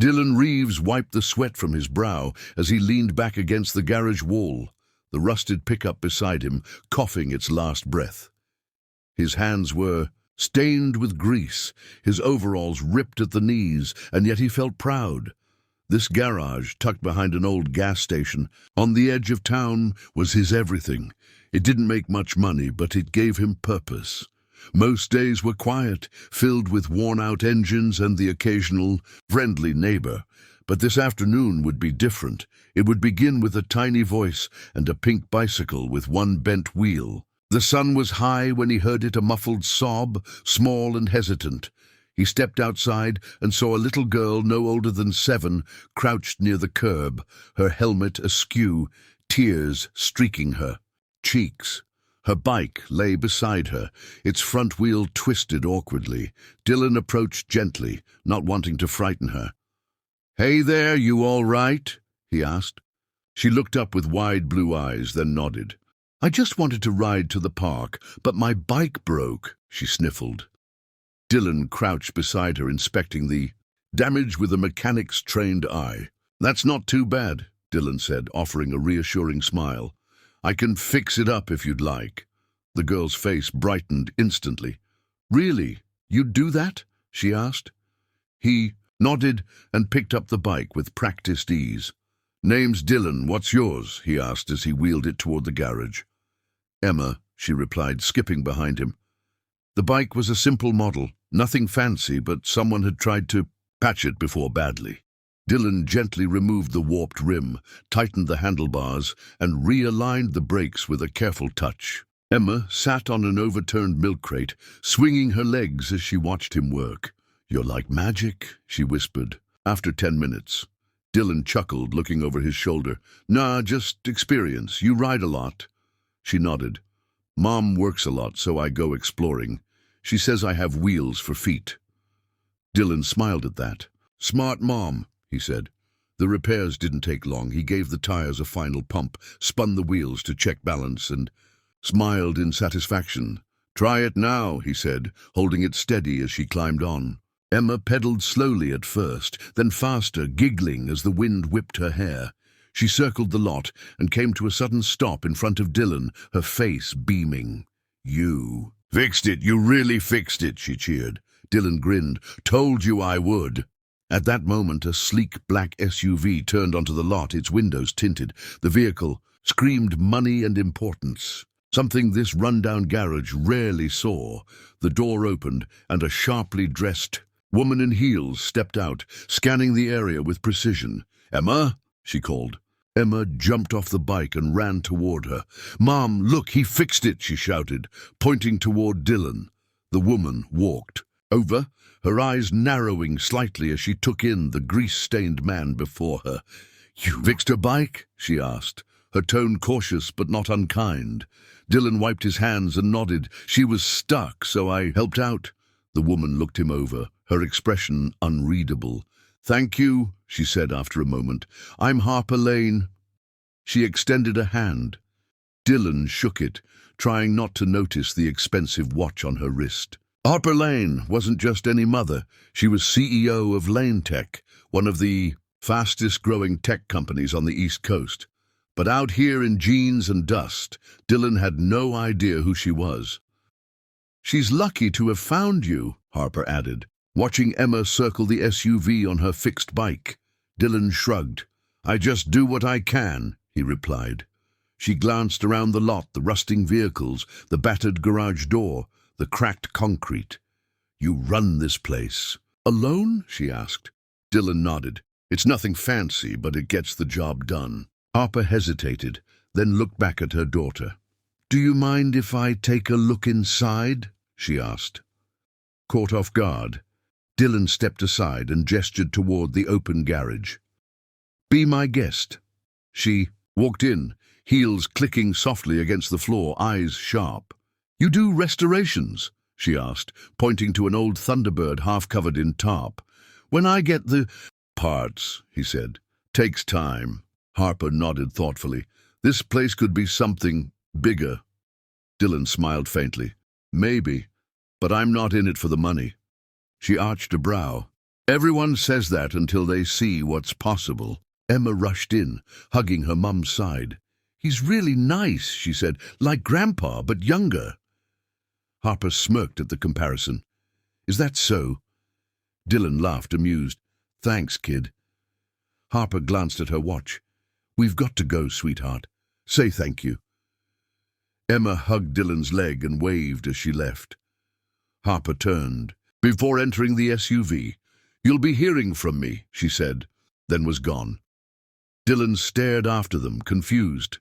Dylan Reeves wiped the sweat from his brow as he leaned back against the garage wall, the rusted pickup beside him, coughing its last breath. His hands were stained with grease, his overalls ripped at the knees, and yet he felt proud. This garage, tucked behind an old gas station, on the edge of town, was his everything. It didn't make much money, but it gave him purpose. Most days were quiet, filled with worn-out engines and the occasional friendly neighbor. But this afternoon would be different. It would begin with a tiny voice and a pink bicycle with one bent wheel. The sun was high when he heard it, a muffled sob, small and hesitant. He stepped outside and saw a little girl no older than 7, crouched near the curb, her helmet askew, tears streaking her cheeks. Her bike lay beside her, its front wheel twisted awkwardly. Dylan approached gently, not wanting to frighten her. "Hey there, you all right?" he asked. She looked up with wide blue eyes, then nodded. "I just wanted to ride to the park, but my bike broke," she sniffled. Dylan crouched beside her, inspecting the damage with a mechanic's trained eye. "That's not too bad," Dylan said, offering a reassuring smile. "I can fix it up if you'd like." The girl's face brightened instantly. "Really? You'd do that?" she asked. He nodded and picked up the bike with practiced ease. "Name's Dylan. What's yours?" he asked as he wheeled it toward the garage. "Emma," she replied, skipping behind him. The bike was a simple model, nothing fancy, but someone had tried to patch it before badly. Dylan gently removed the warped rim, tightened the handlebars, and realigned the brakes with a careful touch. Emma sat on an overturned milk crate, swinging her legs as she watched him work. "You're like magic," she whispered. After 10 minutes, Dylan chuckled, looking over his shoulder. "Nah, just experience. You ride a lot." She nodded. "Mom works a lot, so I go exploring. She says I have wheels for feet." Dylan smiled at that. "Smart mom," he said. The repairs didn't take long. He gave the tires a final pump, spun the wheels to check balance, and smiled in satisfaction. "Try it now," he said, holding it steady as she climbed on. Emma pedaled slowly at first, then faster, giggling as the wind whipped her hair. She circled the lot and came to a sudden stop in front of Dylan, her face beaming. "You fixed it. You really fixed it," she cheered. Dylan grinned. "Told you I would." At that moment, a sleek black SUV turned onto the lot, its windows tinted. The vehicle screamed money and importance, something this rundown garage rarely saw. The door opened, and a sharply dressed woman in heels stepped out, scanning the area with precision. "Emma?" she called. Emma jumped off the bike and ran toward her. "Mom, look, he fixed it," she shouted, pointing toward Dylan. The woman walked over, her eyes narrowing slightly as she took in the grease-stained man before her. "You fixed her bike?" she asked, her tone cautious but not unkind. Dylan wiped his hands and nodded. "She was stuck, so I helped out." The woman looked him over, her expression unreadable. "Thank you," she said after a moment. "I'm Harper Lane." She extended a hand. Dylan shook it, trying not to notice the expensive watch on her wrist. Harper Lane wasn't just any mother. She was CEO of Lane Tech, one of the fastest-growing tech companies on the East Coast. But out here in jeans and dust, Dylan had no idea who she was. "She's lucky to have found you," Harper added, watching Emma circle the SUV on her fixed bike. Dylan shrugged. "I just do what I can," he replied. She glanced around the lot, the rusting vehicles, the battered garage door, the cracked concrete. "You run this place." "Alone?" she asked. Dylan nodded. "It's nothing fancy, but it gets the job done." Harper hesitated, then looked back at her daughter. "Do you mind if I take a look inside?" she asked. Caught off guard, Dylan stepped aside and gestured toward the open garage. "Be my guest." She walked in, heels clicking softly against the floor, eyes sharp. "You do restorations?" she asked, pointing to an old Thunderbird half covered in tarp. "When I get the parts," he said. "Takes time." Harper nodded thoughtfully. "This place could be something bigger." Dylan smiled faintly. "Maybe, but I'm not in it for the money." She arched a brow. Everyone says that until they see what's possible. Emma rushed in, hugging her mum's side. He's really nice, she said, like Grandpa, but younger. Harper smirked at the comparison. Is that so? Dylan laughed, amused. Thanks, kid. Harper glanced at her watch. We've got to go, sweetheart. Say thank you. Emma hugged Dylan's leg and waved as she left. Harper turned. Before entering the SUV, you'll be hearing from me, she said, then was gone. Dylan stared after them, confused.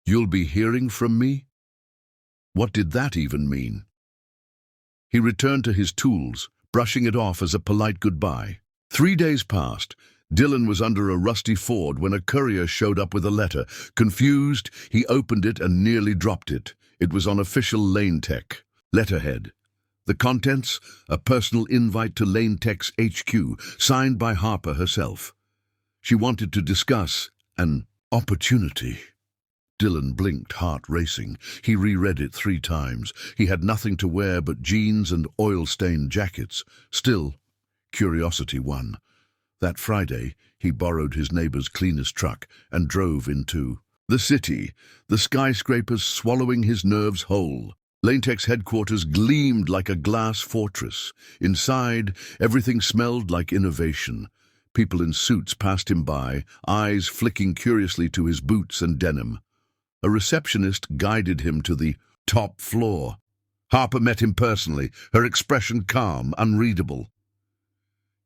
You'll be hearing from me? What did that even mean? He returned to his tools, brushing it off as a polite goodbye. 3 days passed. Dylan was under a rusty Ford when a courier showed up with a letter. Confused, he opened it and nearly dropped it. It was on official Lane Tech. Letterhead. The contents, a personal invite to Lane Tech's HQ, signed by Harper herself. She wanted to discuss an opportunity. Dylan blinked, heart racing. He reread it 3 times. He had nothing to wear but jeans and oil-stained jackets. Still, curiosity won. That Friday, he borrowed his neighbor's cleaner's truck and drove into the city, the skyscrapers swallowing his nerves whole. Lane Tech's headquarters gleamed like a glass fortress. Inside, everything smelled like innovation. People in suits passed him by, eyes flicking curiously to his boots and denim. A receptionist guided him to the top floor. Harper met him personally, her expression calm, unreadable.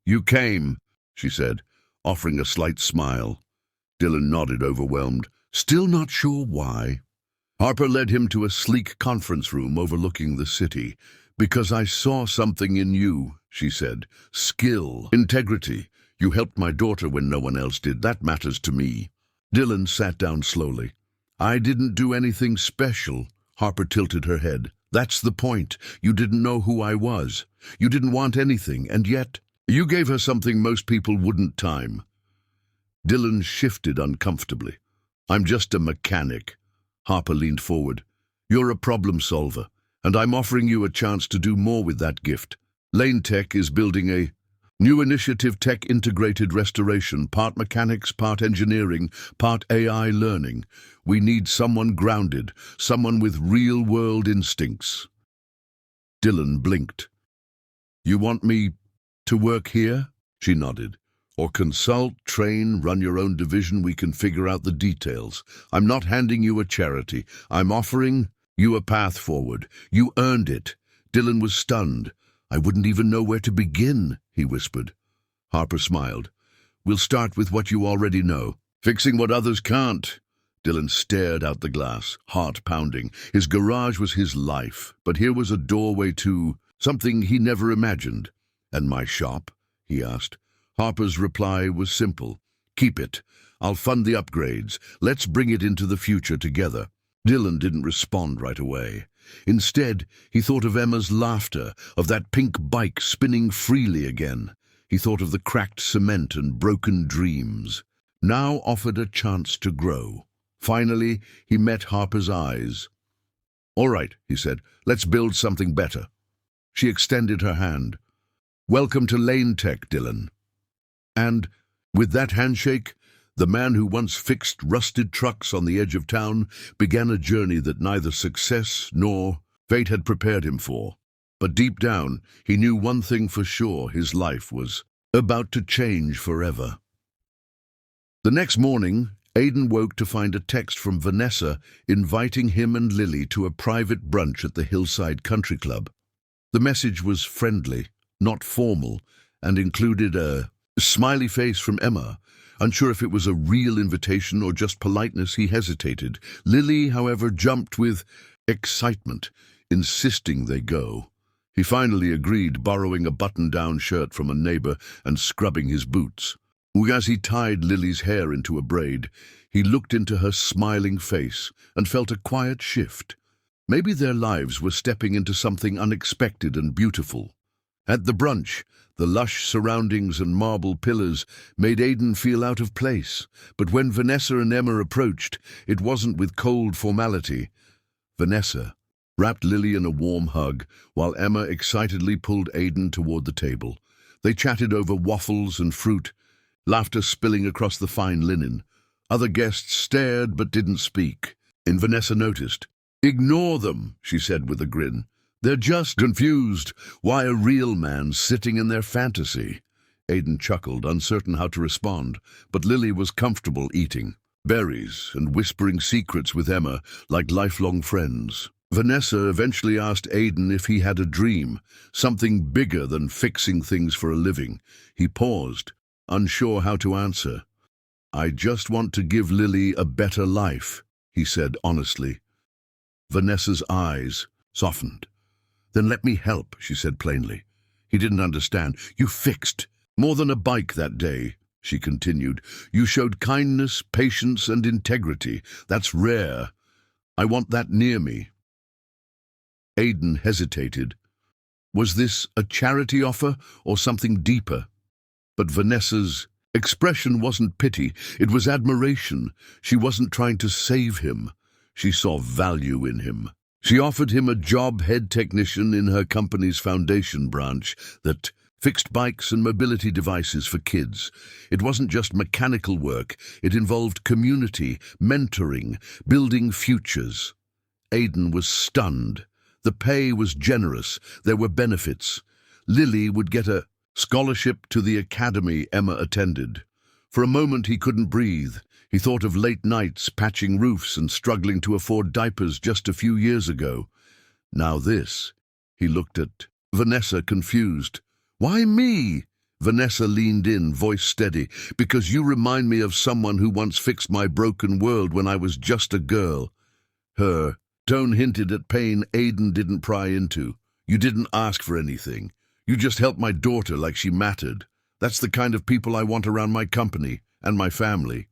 You came, she said, offering a slight smile. Dylan nodded, overwhelmed, still not sure why. Harper led him to a sleek conference room overlooking the city. Because I saw something in you, she said. Skill, integrity. You helped my daughter when no one else did. That matters to me. Dylan sat down slowly. I didn't do anything special. Harper tilted her head. That's the point. You didn't know who I was. You didn't want anything, and yet you gave her something most people wouldn't. Time. Dylan shifted uncomfortably. I'm just a mechanic. Harper leaned forward. You're a problem solver, and I'm offering you a chance to do more with that gift. Lane Tech is building a new initiative, tech integrated restoration, part mechanics, part engineering, part AI learning. We need someone grounded, someone with real-world instincts. Dylan blinked. You want me to work here? She nodded. Or consult, train, run your own division. We can figure out the details. I'm not handing you a charity. I'm offering you a path forward. You earned it. Dylan was stunned. I wouldn't even know where to begin, he whispered. Harper smiled. We'll start with what you already know. Fixing what others can't. Dylan stared out the glass, heart pounding. His garage was his life, but here was a doorway to something he never imagined. And my shop? He asked. Harper's reply was simple. Keep it. I'll fund the upgrades. Let's bring it into the future together. Dylan didn't respond right away. Instead, he thought of Emma's laughter, of that pink bike spinning freely again. He thought of the cracked cement and broken dreams. Now offered a chance to grow. Finally, he met Harper's eyes. All right, he said, let's build something better. She extended her hand. Welcome to Lane Tech, Dylan. And, with that handshake, the man who once fixed rusted trucks on the edge of town began a journey that neither success nor fate had prepared him for. But deep down, he knew one thing for sure: his life was about to change forever. The next morning, Aidan woke to find a text from Vanessa inviting him and Lily to a private brunch at the Hillside Country Club. The message was friendly, not formal, and included a smiley face from Emma. Unsure if it was a real invitation or just politeness, he hesitated. Lily, however, jumped with excitement, insisting they go. He finally agreed, borrowing a button-down shirt from a neighbor and scrubbing his boots. As he tied Lily's hair into a braid, he looked into her smiling face and felt a quiet shift. Maybe their lives were stepping into something unexpected and beautiful. At the brunch, the lush surroundings and marble pillars made Aidan feel out of place, but when Vanessa and Emma approached, it wasn't with cold formality. Vanessa wrapped Lily in a warm hug, while Emma excitedly pulled Aidan toward the table. They chatted over waffles and fruit, laughter spilling across the fine linen. Other guests stared but didn't speak, and Vanessa noticed. "Ignore them," she said with a grin. "They're just confused. Why a real man sitting in their fantasy?" Aidan chuckled, uncertain how to respond, but Lily was comfortable eating berries and whispering secrets with Emma like lifelong friends. Vanessa eventually asked Aidan if he had a dream, something bigger than fixing things for a living. He paused, unsure how to answer. "I just want to give Lily a better life," he said honestly. Vanessa's eyes softened. "Then let me help," she said plainly. He didn't understand. "You fixed more than a bike that day," she continued. "You showed kindness, patience, and integrity. That's rare. I want that near me." Aidan hesitated. Was this a charity offer or something deeper? But Vanessa's expression wasn't pity, it was admiration. She wasn't trying to save him. She saw value in him. She offered him a job head technician in her company's foundation branch that fixed bikes and mobility devices for kids. It wasn't just mechanical work, it involved community, mentoring, building futures. Aidan was stunned. The pay was generous, there were benefits. Lily would get a scholarship to the academy Emma attended. For a moment he couldn't breathe. He thought of late nights, patching roofs and struggling to afford diapers just a few years ago. Now this. He looked at Vanessa, confused. "Why me?" Vanessa leaned in, voice steady. "Because you remind me of someone who once fixed my broken world when I was just a girl." Her tone hinted at pain Aidan didn't pry into. "You didn't ask for anything. You just helped my daughter like she mattered. That's the kind of people I want around my company and my family."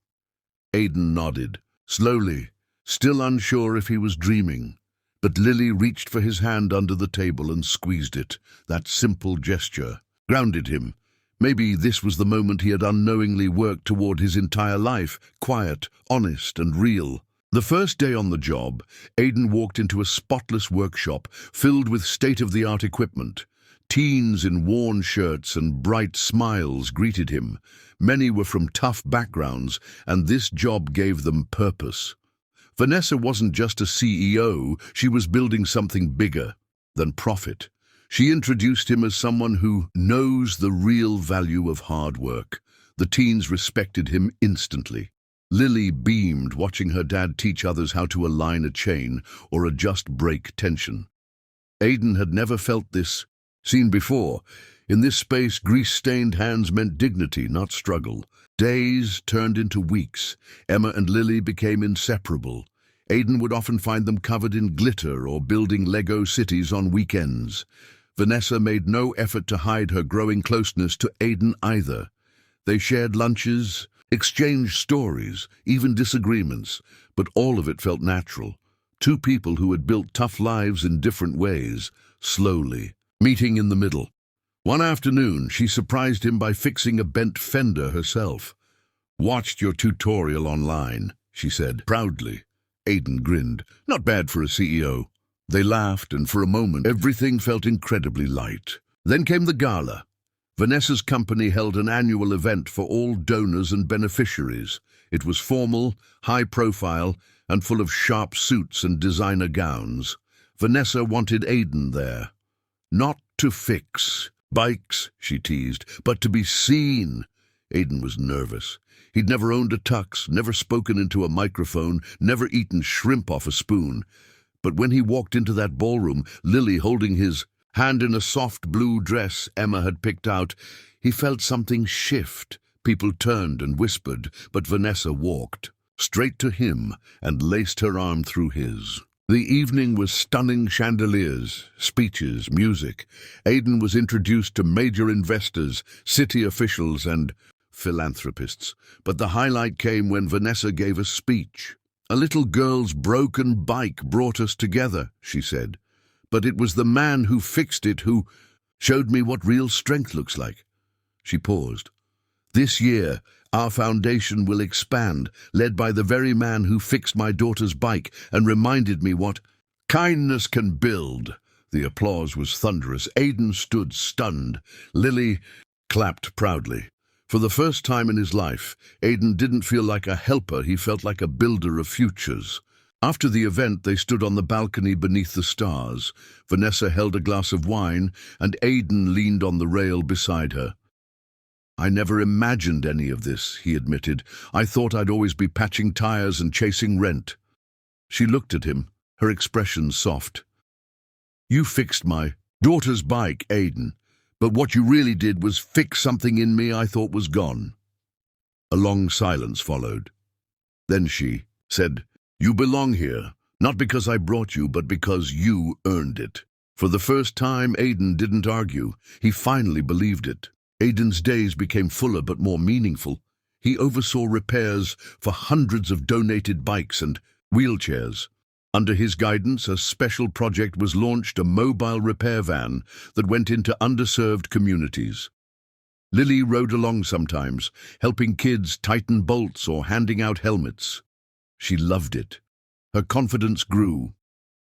Aidan nodded, slowly, still unsure if he was dreaming. But Lily reached for his hand under the table and squeezed it. That simple gesture grounded him. Maybe this was the moment he had unknowingly worked toward his entire life, quiet, honest, and real. The first day on the job, Aidan walked into a spotless workshop filled with state-of-the-art equipment. Teens in worn shirts and bright smiles greeted him. Many were from tough backgrounds, and this job gave them purpose. Vanessa wasn't just a CEO, she was building something bigger than profit. She introduced him as someone who knows the real value of hard work. The teens respected him instantly. Lily beamed watching her dad teach others how to align a chain or adjust brake tension. Aidan had never felt this seen before. In this space, grease-stained hands meant dignity, not struggle. Days turned into weeks. Emma and Lily became inseparable. Aidan would often find them covered in glitter or building Lego cities on weekends. Vanessa made no effort to hide her growing closeness to Aidan either. They shared lunches, exchanged stories, even disagreements, but all of it felt natural. Two people who had built tough lives in different ways, slowly, meeting in the middle. One afternoon, she surprised him by fixing a bent fender herself. "Watched your tutorial online," she said, proudly. Aidan grinned. "Not bad for a CEO." They laughed, and for a moment, everything felt incredibly light. Then came the gala. Vanessa's company held an annual event for all donors and beneficiaries. It was formal, high-profile, and full of sharp suits and designer gowns. Vanessa wanted Aidan there. Not to fix bikes, she teased, but to be seen. Aidan was nervous. He'd never owned a tux, never spoken into a microphone, never eaten shrimp off a spoon. But when he walked into that ballroom, Lily holding his hand in a soft blue dress Emma had picked out, he felt something shift. People turned and whispered, but Vanessa walked straight to him and laced her arm through his. The evening was stunning chandeliers, speeches, music. Aidan was introduced to major investors, city officials, and philanthropists. But the highlight came when Vanessa gave a speech. "A little girl's broken bike brought us together," she said. "But it was the man who fixed it who showed me what real strength looks like." She paused. "This year, our foundation will expand, led by the very man who fixed my daughter's bike and reminded me what kindness can build." The applause was thunderous. Aidan stood stunned. Lily clapped proudly. For the first time in his life, Aidan didn't feel like a helper, he felt like a builder of futures. After the event, they stood on the balcony beneath the stars. Vanessa held a glass of wine, and Aidan leaned on the rail beside her. "I never imagined any of this," he admitted. "I thought I'd always be patching tires and chasing rent." She looked at him, her expression soft. "You fixed my daughter's bike, Aidan, but what you really did was fix something in me I thought was gone." A long silence followed. Then she said, "You belong here, not because I brought you, but because you earned it." For the first time, Aidan didn't argue. He finally believed it. Aidan's days became fuller but more meaningful. He oversaw repairs for hundreds of donated bikes and wheelchairs. Under his guidance, a special project was launched, a mobile repair van that went into underserved communities. Lily rode along sometimes, helping kids tighten bolts or handing out helmets. She loved it. Her confidence grew.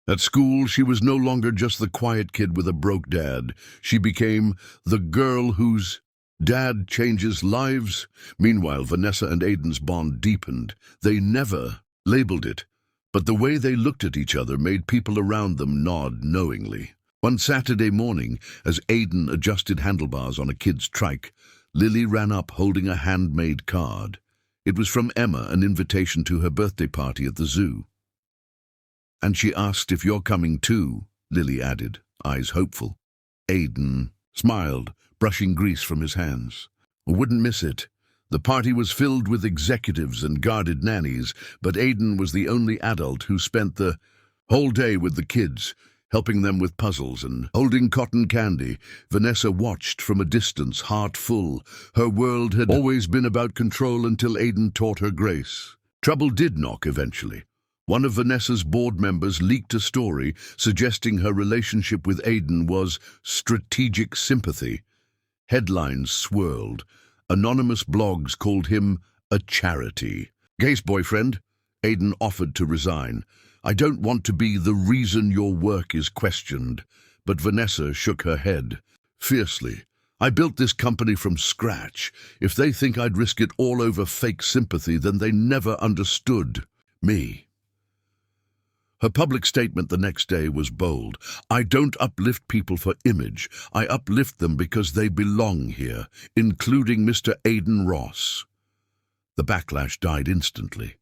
At school, she was no longer just the quiet kid with a broke dad. She became the girl whose dad changes lives. Meanwhile, Vanessa and Aidan's bond deepened. They never labeled it, but the way they looked at each other made people around them nod knowingly. One Saturday morning, as Aidan adjusted handlebars on a kid's trike, Lily ran up holding a handmade card. It was from Emma, an invitation to her birthday party at the zoo. "And she asked if you're coming too," Lily added, eyes hopeful. Aidan smiled, brushing grease from his hands. "Wouldn't miss it." The party was filled with executives and guarded nannies, but Aidan was the only adult who spent the whole day with the kids, helping them with puzzles and holding cotton candy. Vanessa watched from a distance, heart full. Her world had always been about control until Aidan taught her grace. Trouble did knock eventually. One of Vanessa's board members leaked a story suggesting her relationship with Aidan was strategic sympathy. Headlines swirled. Anonymous blogs called him a charity. "Gaze boyfriend," Aidan offered to resign. "I don't want to be the reason your work is questioned." But Vanessa shook her head fiercely. "I built this company from scratch. If they think I'd risk it all over fake sympathy, then they never understood me." Her public statement the next day was bold. "I don't uplift people for image. I uplift them because they belong here, including Mr. Aidan Ross." The backlash died instantly.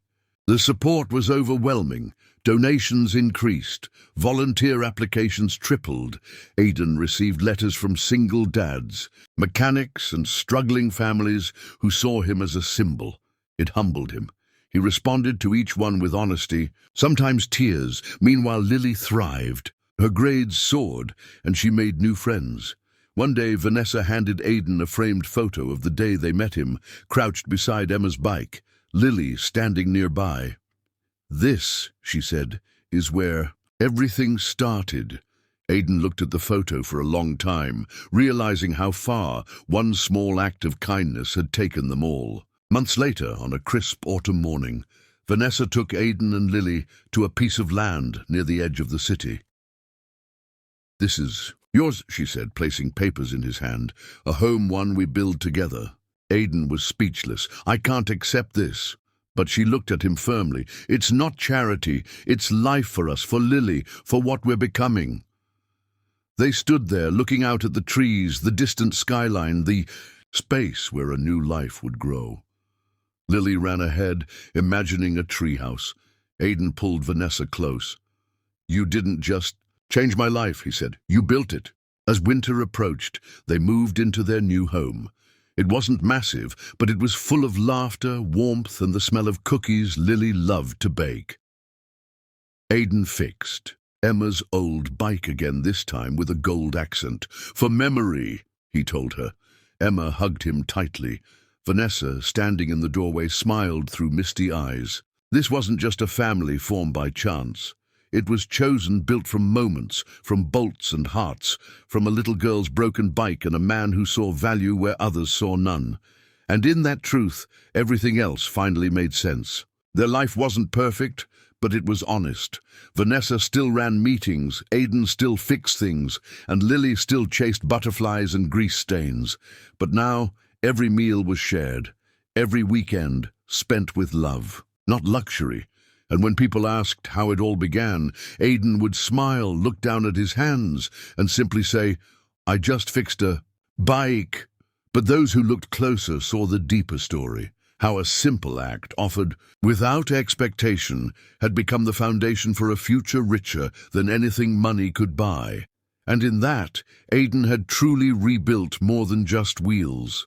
The support was overwhelming. Donations increased. Volunteer applications tripled. Aidan received letters from single dads, mechanics and struggling families who saw him as a symbol. It humbled him. He responded to each one with honesty, sometimes tears. Meanwhile, Lily thrived. Her grades soared, and she made new friends. One day, Vanessa handed Aidan a framed photo of the day they met him, crouched beside Emma's bike, Lily standing nearby. "This," she said, "is where everything started." Aidan looked at the photo for a long time, realizing how far one small act of kindness had taken them all. Months later, on a crisp autumn morning, Vanessa took Aidan and Lily to a piece of land near the edge of the city. "This is yours," she said, placing papers in his hand. "A home one we build together." Aidan was speechless. "I can't accept this." But she looked at him firmly. "It's not charity. It's life for us, for Lily, for what we're becoming." They stood there, looking out at the trees, the distant skyline, the space where a new life would grow. Lily ran ahead, imagining a treehouse. Aidan pulled Vanessa close. "You didn't just change my life," he said. "You built it." As winter approached, they moved into their new home. It wasn't massive, but it was full of laughter, warmth, and the smell of cookies Lily loved to bake. Aidan fixed Emma's old bike again, this time with a gold accent. "For memory," he told her. Emma hugged him tightly. Vanessa, standing in the doorway, smiled through misty eyes. This wasn't just a family formed by chance. It was chosen, built from moments, from bolts and hearts, from a little girl's broken bike and a man who saw value where others saw none. And in that truth, everything else finally made sense. Their life wasn't perfect, but it was honest. Vanessa still ran meetings, Aidan still fixed things, and Lily still chased butterflies and grease stains. But now, every meal was shared, every weekend spent with love, not luxury. And when people asked how it all began, Aidan would smile, look down at his hands, and simply say, "I just fixed a bike." But those who looked closer saw the deeper story, how a simple act offered without expectation had become the foundation for a future richer than anything money could buy. And in that, Aidan had truly rebuilt more than just wheels.